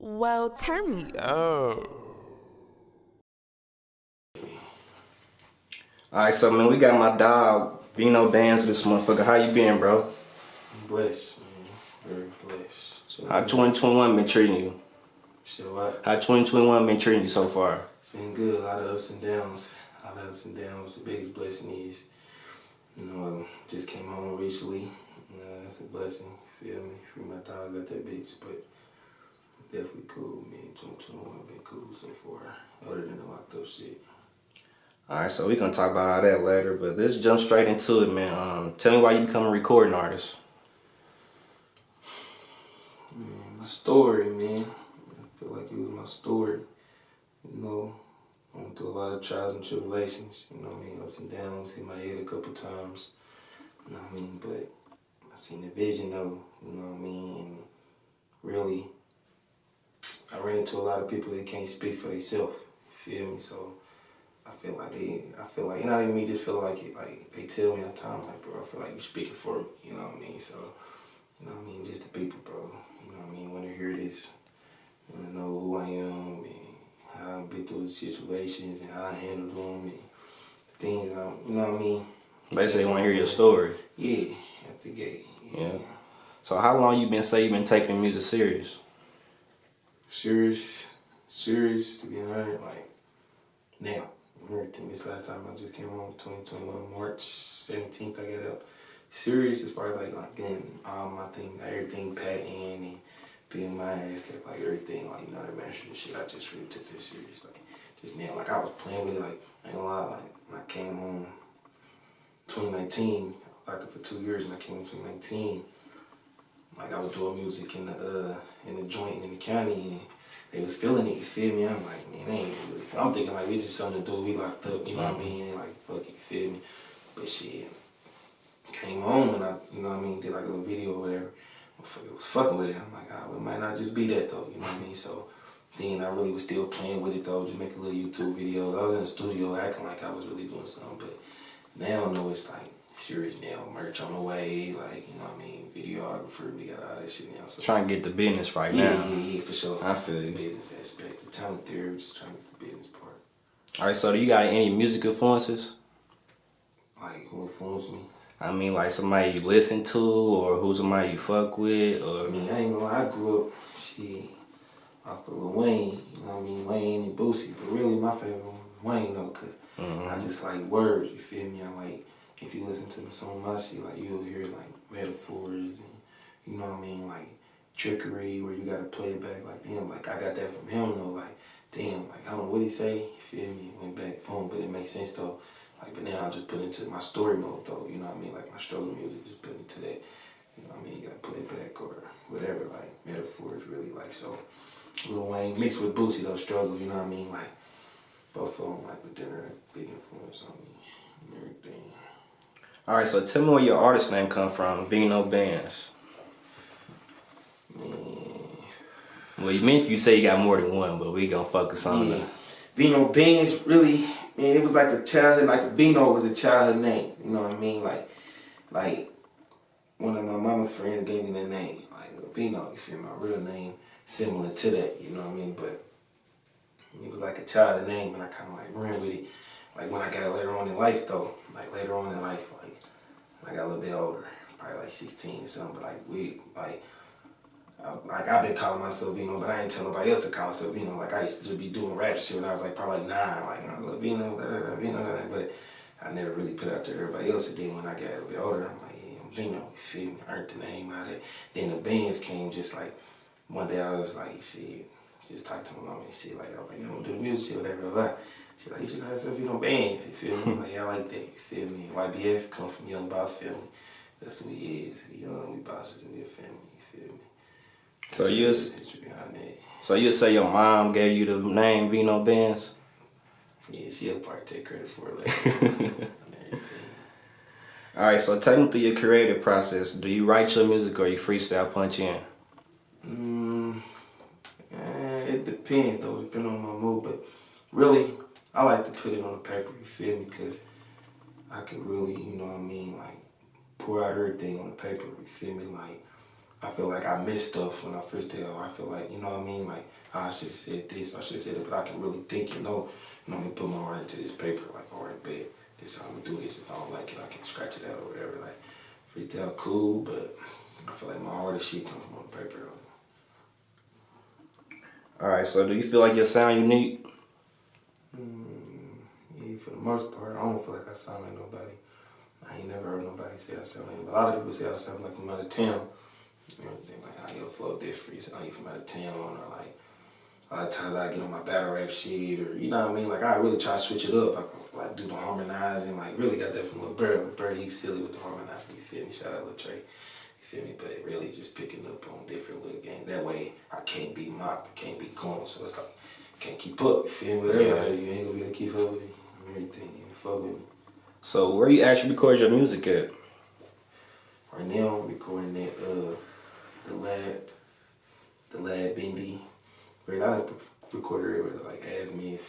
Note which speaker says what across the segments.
Speaker 1: Well, turn me up.
Speaker 2: Alright, so man, we got my dog, Vino Bandz, this motherfucker. How you been, bro?
Speaker 3: I'm blessed, man. Very blessed. So,
Speaker 2: How 2021 been treating you?
Speaker 3: So what?
Speaker 2: How 2021 been treating you so far?
Speaker 3: It's been good. A lot of ups and downs. A lot of ups and downs. The biggest blessing is, just came home recently. That's a blessing. Feel me? Free my dog, got that bitch, but definitely cool, man. 2021 been cool so far, other than the locked up shit.
Speaker 2: Alright, so we gonna talk about all that later, but let's jump straight into it, man. Tell me why you become a recording artist.
Speaker 3: Man, my story, man. I feel like it was my story. I went through a lot of trials and tribulations, ups and downs, hit my head a couple times, but I seen the vision though, and really, I ran into a lot of people that can't speak for themselves, you feel me? So I feel like, not even me, just feel like it, like they tell me all the time, like, bro, I feel like you're speaking for me, So, just the people, bro, want to hear this, want to know who I am, and how I've been through the situations, and how I handled them, and things,
Speaker 2: Basically, they want to hear your story.
Speaker 3: Yeah, at the gate.
Speaker 2: Yeah. So how long you been taking music serious?
Speaker 3: Serious, to be honest, like, now. Everything. This last time I just came home, 2021, March 17th, I got up. Serious as far as like getting all my things, everything pat in and being my ass, kept like everything, like, that mastered and shit. I just really took this serious, like, just now. Like, I was playing with it, like, I ain't gonna lie, like, when I came home 2019, I locked up for 2 years, and I came home 2019, like, I was doing music in the joint in the county, and they was feeling it, you feel me? I'm like, man, they ain't really. I'm thinking like we just something to do. We locked up, you know what I mean? And like, fuck it, you feel me? But shit, came home and I, did like a little video or whatever. It was fucking with it. I'm like, well, it might not just be that though, you know what I mean? So then I really was still playing with it though, just making little YouTube videos. I was in the studio acting like I was really doing something, but now I know it's like serious now. Merch on the way, like, videographer, we got all that shit now. So
Speaker 2: Trying to get the business right now.
Speaker 3: Yeah, for sure.
Speaker 2: I feel you.
Speaker 3: The business aspect, the talent theory, just trying to get the business part.
Speaker 2: Alright, so do you got any music influences?
Speaker 3: Like, who influenced me?
Speaker 2: I mean, like somebody you listen to, or who's somebody you fuck with, or...
Speaker 3: I ain't gonna lie, I grew up, off of Lil Wayne, Wayne and Boosie, but really my favorite one was Wayne though, cause I just like words, you feel me? I like, if you listen to some of my shit, like, you'll hear like metaphors and, like trickery where you gotta play it back like, damn, like I got that from him though, like, damn, like I don't know what he say, you feel me? It went back, boom, but it makes sense though. Like, but now I just put into my story mode though, like my struggle music, just put into that, you gotta play it back or whatever, like metaphors really, like, so Lil Wayne mixed with Boosie though, struggle, like both of them, like, but they're a big influence on me and everything.
Speaker 2: Alright, so tell me where your artist name come from, Vino Bandz.
Speaker 3: Man.
Speaker 2: Well, you say you got more than one, but we gonna focus on the...
Speaker 3: Vino Bandz, really, man, it was like a childhood, like Vino was a childhood name, you know what I mean? Like one of my mama's friends gave me that name, like Vino, you feel me? My real name, similar to that, you know what I mean? But it was like a childhood name, and I kind of like ran with it. Like when I got later on in life though, like later on in life, like when I got a little bit older, probably like 16 or something, but I've been calling myself Vino, but I ain't tell nobody else to call myself Vino. Like I used to just be doing rap shit when I was like probably like 9, like I love Vino, Vino, but I never really put out to everybody else. And then when I got a little bit older, I'm like, yeah, I'm Vino, you feel me? I earned the name out of it. Then the bands came just like, one day I was like, shit, just talked to my mom and shit, like, I was like, I'm gonna do the music shit, whatever, blah. She's like, you should call yourself Vino Bandz, you feel me? I'm like, yeah, I like that, you feel me? Ybf come from Young Boss family. That's who he is. We young, we bosses, and we a family, you feel me?
Speaker 2: So you say your mom gave you the name Vino Bandz?
Speaker 3: Yeah, she'll probably take credit for it later.
Speaker 2: Alright, so take me through your creative process. Do you write your music or you freestyle punch in?
Speaker 3: It depends though, depending on my mood, but really, I like to put it on the paper, you feel me? Because I could really, like, pour out everything on the paper, you feel me? Like, I feel like I missed stuff when I freestyle. I feel like, you know what I mean? Like, I should have said this, I should have said it, but I can really think and know, I'm gonna put my heart into this paper, like, all right, bet, this how I'm gonna do this. If I don't like it, I can scratch it out or whatever. Like, freestyle cool, but I feel like my hardest shit comes from on the paper.
Speaker 2: Alright, so do you feel like your sound unique?
Speaker 3: Yeah, for the most part, I don't feel like I sound like nobody. I ain't never heard nobody say I sound like anybody. A lot of people say I sound like from out of town. You know, they like, how your flow different, you sound like you from out of town, or like, a lot of times I get on my battle rap shit, or you know what I mean? Like, I really try to switch it up. I like do the harmonizing, like really got that from Lil Bird. Bird, he's silly with the harmonizing, you feel me? Shout out Lil Trey, you feel me? But it really just picking up on different little games. That way, I can't be mocked, I can't be cloned, so it's like, can't keep up, you feel me? With everybody, you ain't gonna be able to keep up with me, everything, you fuck with me.
Speaker 2: So where you actually record your music at?
Speaker 3: Right now, I'm recording at the lab Bendy. Right now, I recorded everywhere, like Ybf,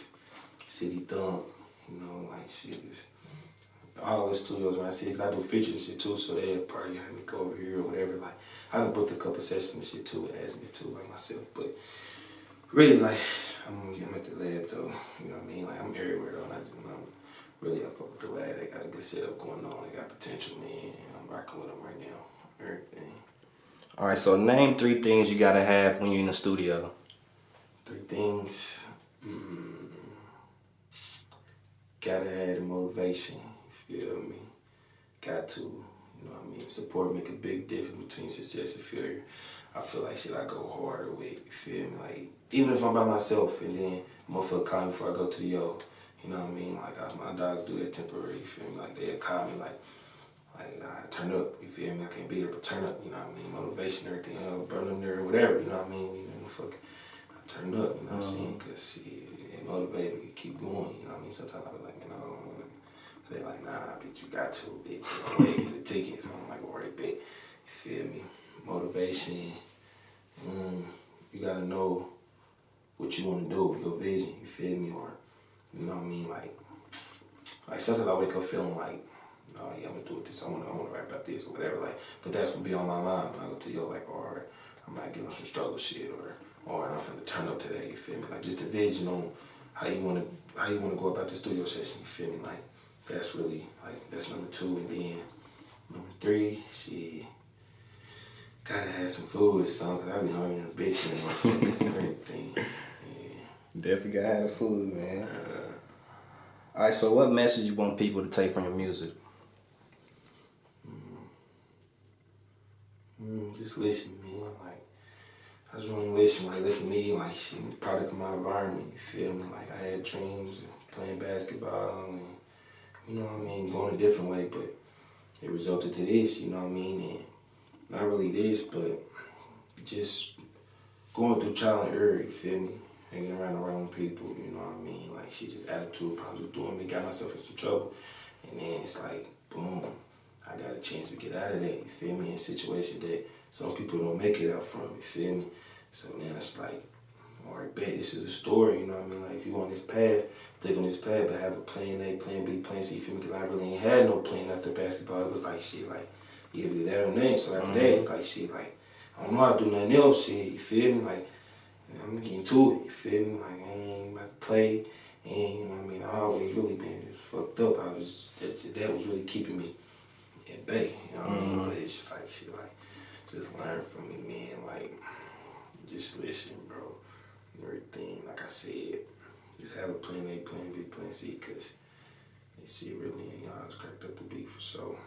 Speaker 3: City Thump, you know, like shit. All the studios when I see it, 'cause I do features and shit too, so they'll probably have me go over here or whatever. Like, I done booked a couple sessions and shit too with Ybf too, like myself. But really, like, I'm at the lab though, you know what I mean? Like, I'm everywhere though, and really, I fuck with the lab. They got a good setup going on. They got potential, man. I'm rocking with them right now. Everything.
Speaker 2: All right, so name 3 things you gotta have when you're in the studio.
Speaker 3: 3 things. Gotta have the motivation. You feel me? Got to. You know what I mean? Support make a big difference between success and failure. I feel like shit I go harder with. You feel me? Like, even if I'm by myself and then motherfucker call me before I go to the yo. You know what I mean? Like, my dogs do that temporary, you feel me? Like, they'll call me, like I turn up, you feel me? I can't be there, but turn up, you know what I mean? Motivation, everything, burning there, whatever, you know what I mean? You know, fuck, I turn up, you know what I'm saying? Because it motivates me to keep going, you know what I mean? Sometimes I be like, you know, they're like, nah, bitch, you got to, bitch. You know, wait, the tickets. I'm like, all right, bitch. You feel me? Motivation. You got to know what you want to do, your vision, you feel me? Or, you know what I mean? Like sometimes I wake up feeling like, oh yeah, I'm gonna do this. I wanna rap about this or whatever. Like, but that's what be on my mind when I go to yo. Like, all right, I might get on some struggle shit, or I'm finna turn up today. You feel me? Like, just a vision on how you wanna go about the studio session. You feel me? Like, that's really that's number 2, and then number 3, shit. Gotta have some food or something, 'cause I be hungry and bitch and everything. Yeah.
Speaker 2: Definitely gotta have the food, man. All right, so what message you want people to take from your music?
Speaker 3: Just listen, man. Like, I just want to listen. Like, look at me, like, shit, I'm the product of my environment. You feel me? Like, I had dreams of playing basketball and, you know what I mean, going a different way, but it resulted to this, you know what I mean? And not really this, but just going through trial and error, you feel me? Hanging around the wrong people, you know what I mean? Like, shit, just attitude problems with doing me, got myself in some trouble. And then it's like, boom, I got a chance to get out of that, you feel me? In a situation that some people don't make it out from, you feel me? So then it's like, all right, bet, this is a story, you know what I mean? Like, if you on this path, stick on this path, but have a plan A, plan B, plan C, you feel me? Because I really ain't had no plan after basketball. It was like, shit, like, you either that or that. So after that, it's like, shit, like, I don't know how to do nothing else, shit, you feel me? Like, I'm getting to it, you feel me? Like, I ain't about to play, and you know what I mean? I always really been fucked up. That was really keeping me at bay, you know what I mean? But it's just like, shit, like, just learn from me, man. Like, just listen, bro. Everything, like I said, just have a plan A, plan B, plan C, because this shit really ain't always cracked up to be for sure.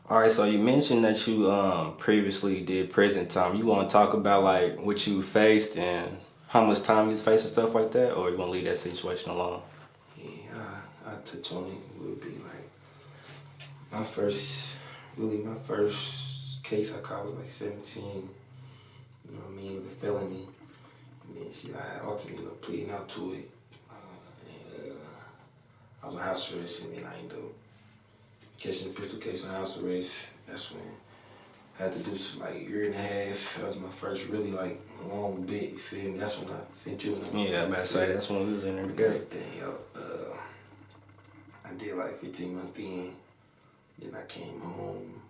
Speaker 2: All right, so you mentioned that you previously did prison time. You want to talk about like what you faced and how much time you was facing, stuff like that, or you want to leave that situation alone?
Speaker 3: Yeah, I touch on it. It would be like my first case I caught was like 17. You know what I mean? It was a felony. And then I ultimately ended up pleading out to it. I was on house arrest, and then I ended up catching the pistol case on house arrest. That's when I had to do like a year and a half. That was my first really like long bit, you feel me? That's when I sent you.
Speaker 2: Yeah, I'm about to say that's when we was in there together.
Speaker 3: Everything, I did like 15 months then. Then I came home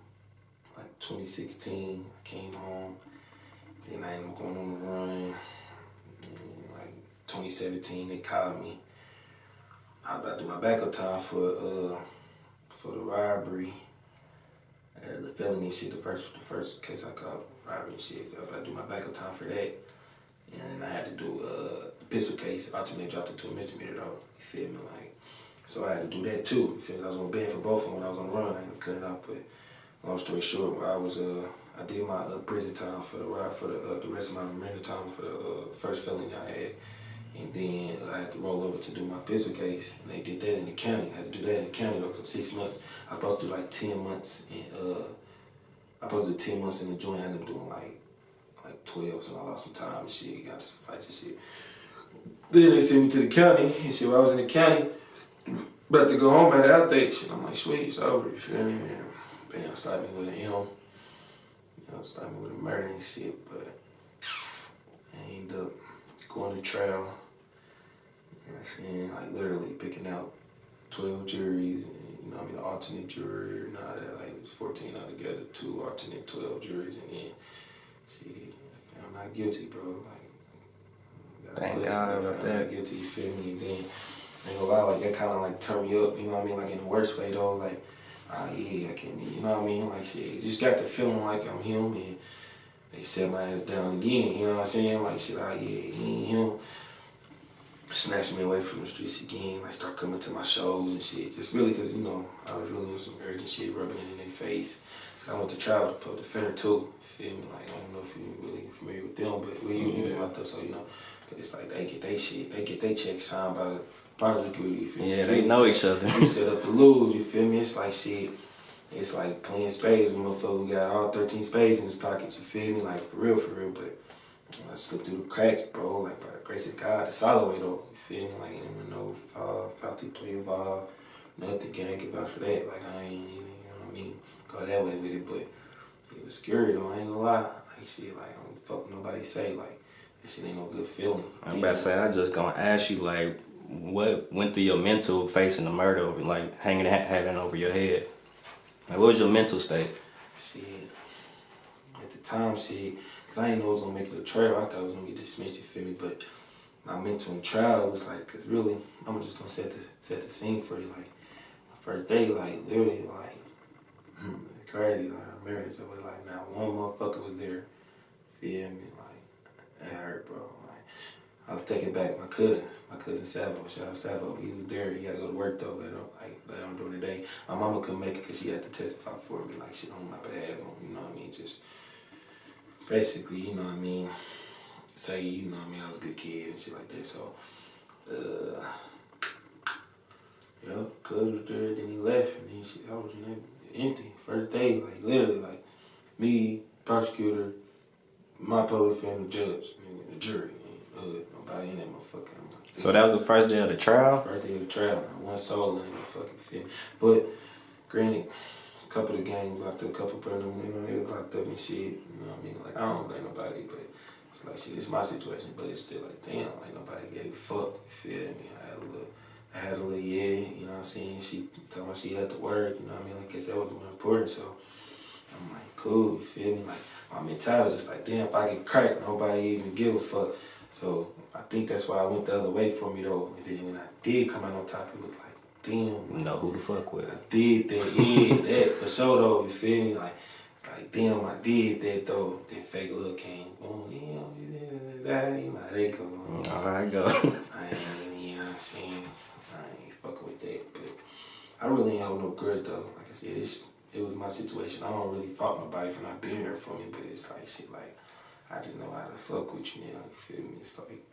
Speaker 3: like 2016, I came home. Then I ended up going on the run. And like 2017, they called me. I was about to do my backup time for the robbery, the felony shit. The first case I caught robbery and shit. I was about to do my backup time for that, and I had to do the pistol case. Ultimately dropped it to a misdemeanor though. You feel me? Like, so I had to do that too. You feel me? I was on bed for both of them when I was on the run. I ended up cutting out, but long story short, I did my prison time for the rest of my remainder time for the first felony I had. And then I had to roll over to do my pistol case, and they did that in the county. I had to do that in the county though for 6 months. I was supposed to do like 10 months, and I was supposed to do 10 months in the joint. I ended up doing like 12, so I lost some time and shit. Got to some fights and shit. Then they sent me to the county, and shit. While I was in the county, about to go home at the outdate shit. I'm like, sweet, it's over. You feel me, man? Bam, started me with an M. You know, started me with a murder and shit, but I ended up going to trial. You know what I'm saying? Like literally picking out 12 juries and, you know what I mean, an alternate jury and all that. Like it was 14 altogether, 2 alternate 12 juries, and then shit, I'm not guilty, bro. Like,
Speaker 2: thank God about that.
Speaker 3: I'm not guilty, you feel me? And then I ain't gonna lie, like that kinda like turned me up, you know what I mean? Like in the worst way though, like, yeah, I can't, you know what I mean? Like shit, just got the feeling like I'm him, and they set my ass down again, you know what I'm saying? Like shit, yeah, he ain't him. Snatched me away from the streets again, like start coming to my shows and shit. Just really cause, you know, I was really on some urgent shit, rubbing it in their face. Cause I went to trial with the public defender too, you feel me? Like, I don't know if you're really familiar with them, but you've been out there, so you know. Cause it's like they get their shit, they get their checks signed by the prosecutor, you feel me?
Speaker 2: Yeah, they know each other.
Speaker 3: You set up to lose, you feel me? It's like shit. It's like playing spades. The motherfucker got all 13 spades in his pockets, you feel me? Like, for real, but I slipped through the cracks, bro, like by the grace of God, the solid way though, you feel me? Like, ain't no faulty play involved, nothing, can't give out for that. Like, I ain't even, you know what I mean, go that way with it, but it was scary though, I ain't gonna lie. Like, shit, like, I don't fuck nobody say, like, that shit ain't no good feeling.
Speaker 2: I'm about to say, I just gonna ask you, like, what went through your mental facing the murder, like, having over your head? Like, what was your mental state?
Speaker 3: Shit, at the time, shit, cause I didn't know it was gonna make it a trial. I thought it was gonna get dismissed, you feel me? But my mental in trial was like, cause really, I'm just gonna set the scene for you. Like, my first day, like, literally, like, crazy, like, our marriage, so like, not one motherfucker was there, feel me? Like, it hurt, bro. Like, I was taking back my cousin Savo, shout out Savo. He was there, he had to go to work though, later on during the day. My mama couldn't make it cause she had to testify for me, like, shit on my behalf, you know what I mean? Just, basically, you know what I mean, say, you know what I mean, I was a good kid and shit like that, so, yeah, cuz was there, then he left, and then shit, I was empty, first day, like, literally, like, me, prosecutor, my public defender, judge, the jury, nobody in that motherfucker.
Speaker 2: So that was the first day of the trial?
Speaker 3: First day of the trial, one soul in that motherfucking film. But, granted, a couple of gangs locked up, a couple of them, you know, they was locked up and shit, you know what I mean? Like, I don't blame nobody, but it's like, shit, it's my situation, but it's still like, damn, like, nobody gave a fuck, you feel me? I had a little, yeah, you know what I'm saying? She told me she had to work, you know what I mean? I guess that was more important, so I'm like, cool, you feel me? Like, my mentality was just like, damn, if I get cracked, nobody even give a fuck. So I think that's why I went the other way for me though. And then when I did come out on top, it was like, damn.
Speaker 2: Know who the fuck with.
Speaker 3: I did that, yeah, that for sure though, you feel me? Like damn, I did that though. Then fake love came, boom, you know how they go.
Speaker 2: I go.
Speaker 3: I ain't, you know what I'm saying? I ain't fucking with that, but I really ain't hold no grudge though. Like I said, it was my situation. I don't really fault nobody for not being there for me, but it's like shit, like, I just know how to fuck with you now, you feel me? It's like,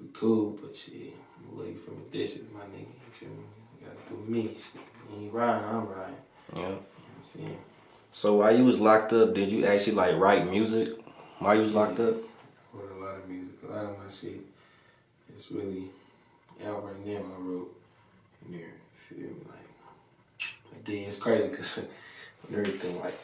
Speaker 3: we cool, but shit, I'm looking for me. This is my nigga, you feel me? You gotta do me, shit. You ain't riding, I'm riding.
Speaker 2: Yeah.
Speaker 3: You know what I'm saying?
Speaker 2: So while you was locked up, did you actually, like, write music while you was locked up?
Speaker 3: I wrote a lot of music, a lot of my shit. It's really out right now, I wrote in there, you feel me? Like, then it's crazy, because when everything, like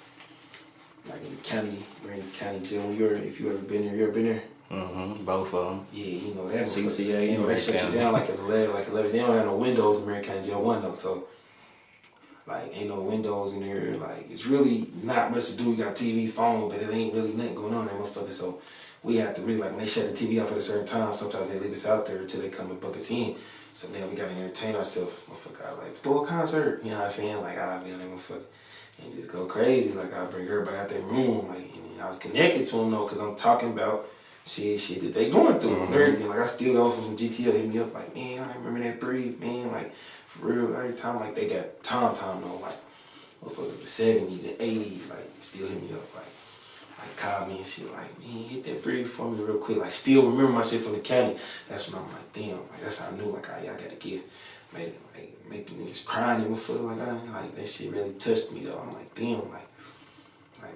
Speaker 3: in the county, we're in the county jail. If you ever been there, you ever been there?
Speaker 2: Mm-hmm. Both of them.
Speaker 3: Yeah, you know that.
Speaker 2: CCA,
Speaker 3: you know they shut you down like at 11. They don't have no windows in Marion County Jail 1 though. So Like, ain't no windows in there. Like, it's really not much to do. We got TV, phone, but it ain't really nothing going on in that motherfucker. So we have to really, like, when they shut the TV off at a certain time, sometimes they leave us out there until they come and book us in. So now we gotta entertain ourselves. Motherfucker, I like, throw a concert. You know what I'm saying? Like, I'll be on that motherfucker and just go crazy. Like, I'll bring everybody out that room. Like, and I was connected to them, though, because I'm talking about shit that they going through and everything. Like, I still go from GTL hit me up, like, man, I remember that Breathe, man. Like, for real, every time, like, they got time, though, like, motherfuckers the 70s and 80s, like, still hit me up, like call me and shit, like, man, hit that Breathe for me real quick. Like, still remember my shit from the county. That's when I'm like, damn, like, that's how I knew, like, I gotta give, make the niggas crying in my foot, like, like, that shit really touched me, though. I'm like, damn, like,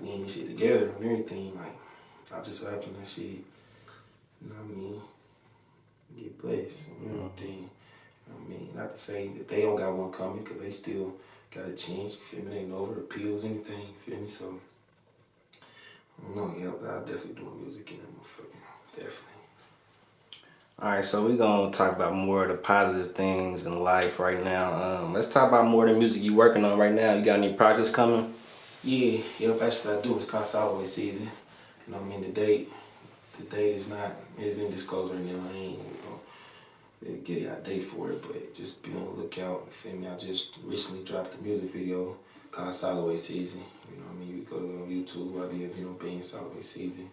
Speaker 3: we in this shit together and everything, like, I just so happen that shit, you know what I mean, get blessed and everything. You know what I mean? Not to say that they don't got one coming, because they still got a chance, you feel me? They ain't over appeals, anything, you feel me? So, I don't know, yeah, but I'll definitely do music in that motherfucking, definitely.
Speaker 2: Alright, so we're going to talk about more of the positive things in life right now. Let's talk about more of the music you working on right now. You got any projects coming?
Speaker 3: Yeah, yep, actually I do. It's called Solid Season. You know what I mean? The date isn't disclosed right now. I ain't gonna get a date for it, but just be on the lookout. You feel me? I just recently dropped a music video called Solid Season. You know what I mean? You go to YouTube, Ybf Vino Bandz, Solid Season.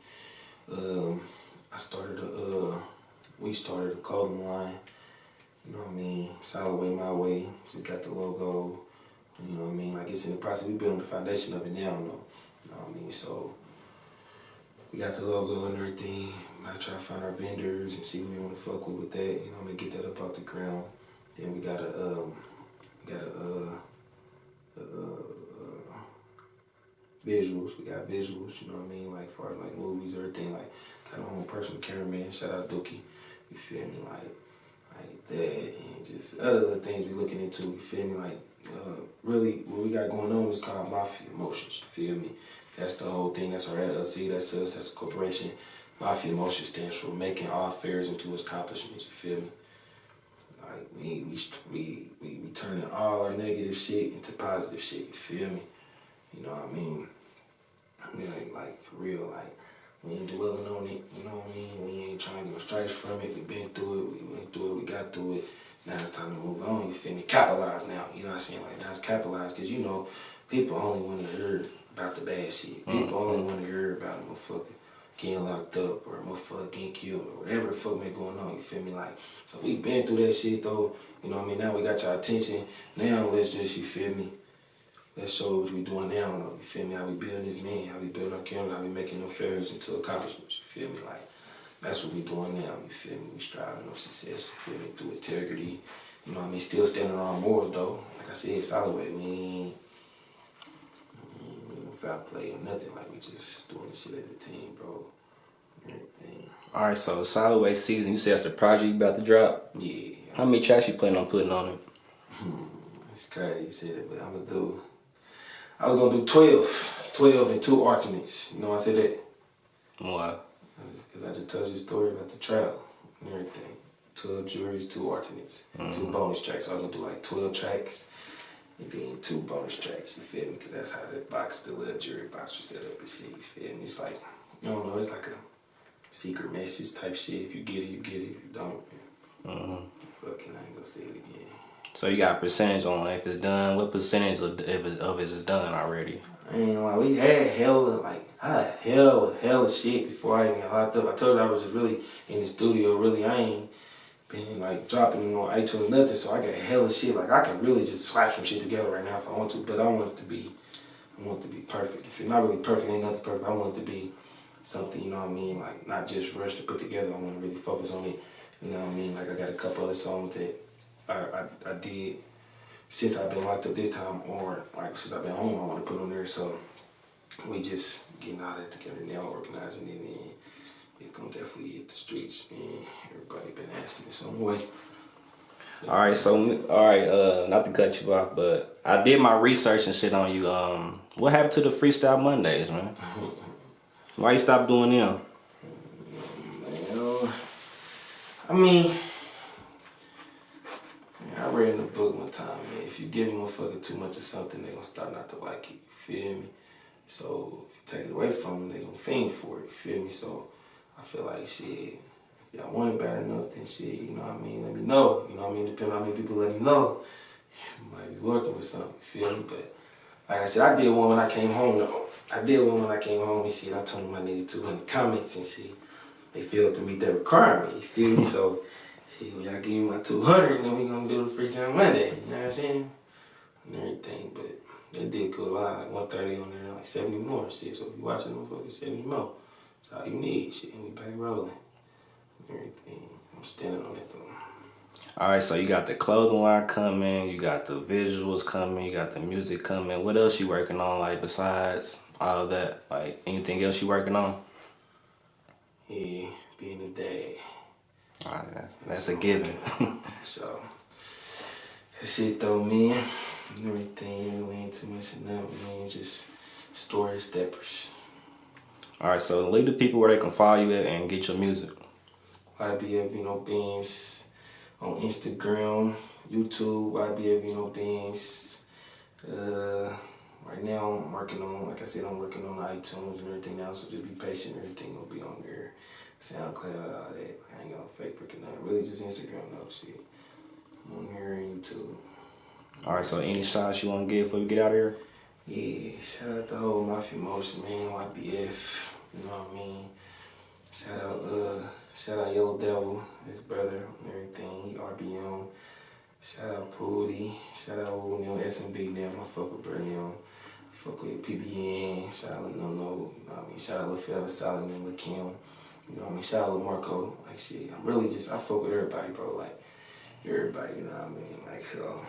Speaker 3: We started a clothing line. You know what I mean? Solid Way, My Way. Just got the logo. You know what I mean? Like, it's in the process. We building the foundation of it now, though. You know what I mean? So we got the logo and everything. I try to find our vendors and see who we want to fuck with that. You know, I'm gonna get that up off the ground. Then we got visuals. We got visuals. You know what I mean? Like, as far as like movies, everything. Like, got my own personal cameraman. Shout out Dookie. You feel me? Like that, and just other little things we looking into. You feel me? Like, really, what we got going on is called Mafia Emotions. You feel me? That's the whole thing. That's our LLC. That's us. That's a corporation. Mafia Emotions stands for making all affairs into accomplishments. You feel me? Like, we turning all our negative shit into positive shit. You feel me? You know what I mean? I mean, like for real, like, we ain't dwelling on it, you know what I mean? We ain't trying to get no stripes from it. We been through it, we went through it, we got through it. Now it's time to move on, you feel me? Capitalize now, you know what I'm saying? Like, now it's capitalized, because, you know, people only want to hear about the bad shit. People only want to hear about a motherfucker getting locked up or a motherfucker getting killed or whatever the fuck may going on, you feel me? Like, so we been through that shit, though, you know what I mean? Now we got your attention. Now let's just, you feel me? Let's show what we doing now, though, you feel me? How we building this man, how we building our camera, how we making them affairs into accomplishments, you feel me? Like, that's what we doing now, you feel me? We striving for success, you feel me? Through integrity, you know what I mean? Still standing on our morals, though. Like I said, Solid Way, we ain't no foul play or nothing. Like, we just doing this shit as a team, bro. Everything.
Speaker 2: Alright, so Solid Way Season, you said that's the project you about to drop?
Speaker 3: Yeah.
Speaker 2: How many tracks you planning on putting on it?
Speaker 3: It's crazy you said it, but I was gonna do 12 and 2 alternates. You know why I said that?
Speaker 2: Why?
Speaker 3: Because I just told you a story about the trial and everything. 12 juries, 2 alternates, 2 bonus tracks. So I was gonna do like 12 tracks and then 2 bonus tracks, you feel me? Because that's how that box, the little jury box was set up and shit, you feel me? It's like, I don't know, it's like a secret message type shit. If you get it, you get it. If you don't, fucking, I ain't gonna say it again.
Speaker 2: So you got a percentage on if it's done. What percentage of it is done already?
Speaker 3: I mean, like, we had hella shit before I even got locked up. I told you I was just really in the studio. Really, I ain't been like dropping on iTunes nothing. So I got hella shit. Like, I can really just slap some shit together right now if I want to. But I want it to be perfect. If it's not really perfect, ain't nothing perfect. I want it to be something, you know what I mean? Like, not just rushed to put together. I want to really focus on it. You know what I mean? Like, I got a couple other songs that I did since I've been locked up this time, or like since I've been home, I want to put on there. So we just getting all that together now, organizing it, and it's gonna definitely hit the streets. And everybody been asking me some way.
Speaker 2: Alright, not to cut you off, but I did my research and shit on you. What happened to the Freestyle Mondays, man? Why you stop doing them?
Speaker 3: Well, I mean, I read in the book one time, man, if you give a motherfucker too much of something, they gonna start not to like it, you feel me? So if you take it away from them, they gonna fiend for it, you feel me? So I feel like shit, if y'all want it bad enough, then shit, you know what I mean, let me know. You know what I mean? Depending on how many people let me know, you might be working with something, you feel me? But like I said, I did one when I came home though. I did one when I came home and shit. I told them I needed 200 comments and shit. They failed to meet that requirement, you feel me? So shit, when y'all give me my 200, then we gonna do the freestyle Monday, you know what I'm saying? And everything, but they did good. Well, like 130 on there, like 70 more, shit. So if you watching them motherfuckers, 70 more. That's all you need, shit. And we back rolling. Everything. I'm standing on it though.
Speaker 2: Alright, so you got the clothing line coming, you got the visuals coming, you got the music coming. What else you working on, like, besides all of that? Like, anything else you working on?
Speaker 3: Yeah, being a dad.
Speaker 2: Alright, that's a given.
Speaker 3: So, that's it though, man. And everything, we ain't too much of that, man. Just story steppers.
Speaker 2: Alright, so leave the people where they can follow you at and get your music.
Speaker 3: Ybf Vino Bandz on Instagram, YouTube, Ybf Vino Bandz. Right now I'm working on, like I said, I'm working on iTunes and everything else, so just be patient, everything will be on there. SoundCloud, all that. I ain't got no Facebook or nothing. Really just Instagram though, shit. I'm on here and YouTube.
Speaker 2: Alright, so any shots you want to give before we get out of here?
Speaker 3: Yeah, shout out the whole Mafia Motion, man, YBF, you know what I mean? Shout out Yellow Devil, his brother, and everything, he RBM. Shout out Pooty, shout out SMB, them, I fuck with Bernie, I fuck with PBN, shout out No, you know what I mean? Shout out LaFella, Solid, and Lil Kim, you know what I mean? Shout out Lil Marco, like shit, I'm really just, I fuck with everybody, bro, like, everybody, you know what I mean? Like, so,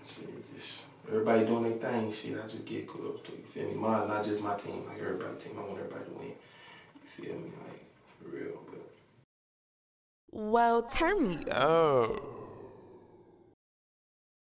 Speaker 3: shit, just, everybody doing their thing, shit, I just give kudos to, you feel me? Mine, not just my team, like everybody's team, I want everybody to win, you feel me? Like, for real, but.
Speaker 1: Well, turn me up.